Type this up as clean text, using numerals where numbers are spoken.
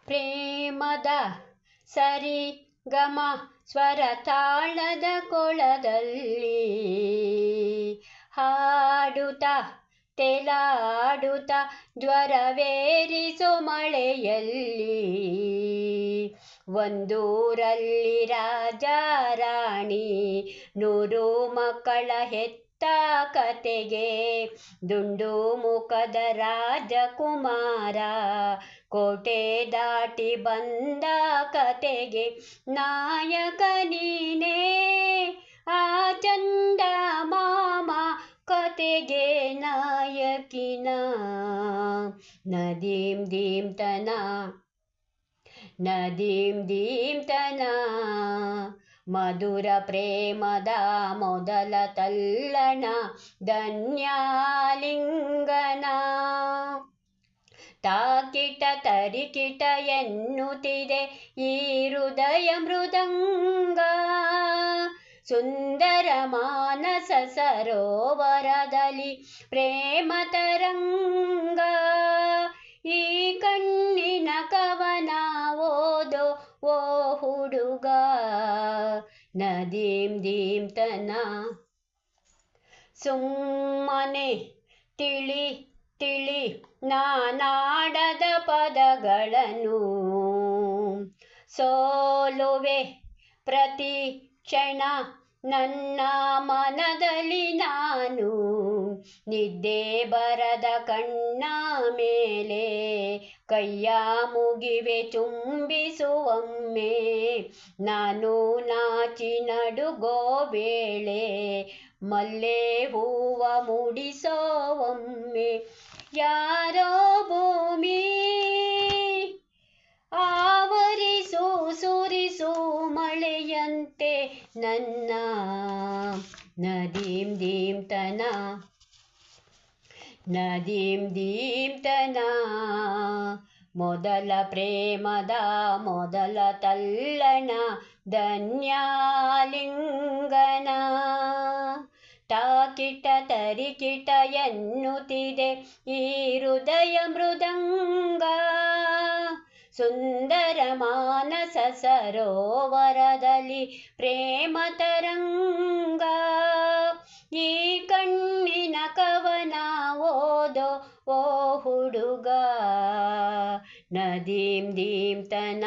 ಪ್ರೇಮದ ಸರಿ ಗಮ ಸ್ವರ ತಾಳದ ಕೊಳದಲ್ಲಿ ಹಾಡುತ್ತಾ ತೇಲಾಡುತ್ತಾ ಜ್ವರವೇರಿಸೋ ಮಳೆಯಲ್ಲಿ ಒಂದೂರಲ್ಲಿ ರಾಜ ರಾಣಿ 100 ಮಕ್ಕಳ ಹೆತ್ತ ಕತೆಗೆ ದುಂಡು ಮುಖದ ರಾಜಕುಮಾರ ಕೋಟೆ ದಾಟಿ ಬಂದ ಕತೆಗೆ ನಾಯಕ ನೀನೇ ಆ ಚಂದ ಮಾಮ ಕತೆಗೆ ನಾಯಕಿನ ನದೀಂ ದೀಮ್ತನ ನದೀಂ ದೀಮ್ತನ ಮಧುರ ಪ್ರೇಮದ ಮೊದಲ ತಲ್ಲಣ ಧನ್ಯಾಲಿಂಗನ ತಾಕಿಟ ತರಿಕಿಟ ಎನ್ನುತ್ತಿದೆ ಈ ಹೃದಯ ಮೃದಂಗ ಸುಂದರ ಮಾನಸ ಸರೋವರದಲ್ಲಿ ಪ್ರೇಮ ತರಂಗ ಈ ಕಣ್ಣಿನ ಕವನ ಓದೋ ಓ ಹುಡುಗ ನದೀಂ ದೀಮ್ತನ ಸುಮ್ಮನೆ ತಿಳಿ ತಿಳಿ ನಾನಾಡದ ಪದಗಳನ್ನು ಸೋಲುವೆ ಪ್ರತಿ ಕ್ಷಣ ನನ್ನ ಮನದಲ್ಲಿ ನಾನು ನಿದ್ದೆ ಬರದ ಕಣ್ಣ ಮೇಲೆ ಕೈಯ ಮುಗಿವೆ ಚುಂಬಿಸುವೊಮ್ಮೆ ನಾನು ನಾಚಿ ನಡುಗೋ ವೇಳೆ ಮಲ್ಲೆ ಹೂವ ಮುಡಿಸೋ ಒಮ್ಮೆ ಯಾರೋ ಭೂಮಿ ಆವರಿಸು ಸುರಿಸು ಮಳೆಯಂತೆ ನನ್ನ ನದೀಂ ದೀಮ್ತನ ನದೀಂ ದೀಮ್ತನ ಮೊದಲ ಪ್ರೇಮದ ಮೊದಲ ತಲ್ಲಣ ಧನ್ಯಾಲಿಂಗನ ತಾಕಿಟ ತರಿಕಿಟ ಎನ್ನುತ್ತಿದೆ ಈ ಹೃದಯ ಮೃದಂಗ ಸುಂದರ ಮಾನಸ ಸರೋವರದಲ್ಲಿ ಪ್ರೇಮ ತರಂಗ ಈ ಕಣ್ಣಿನ ಕವನ ಓದೋ ಓ ಹುಡುಗ ನದೀಂ ದೀಮ್ತನ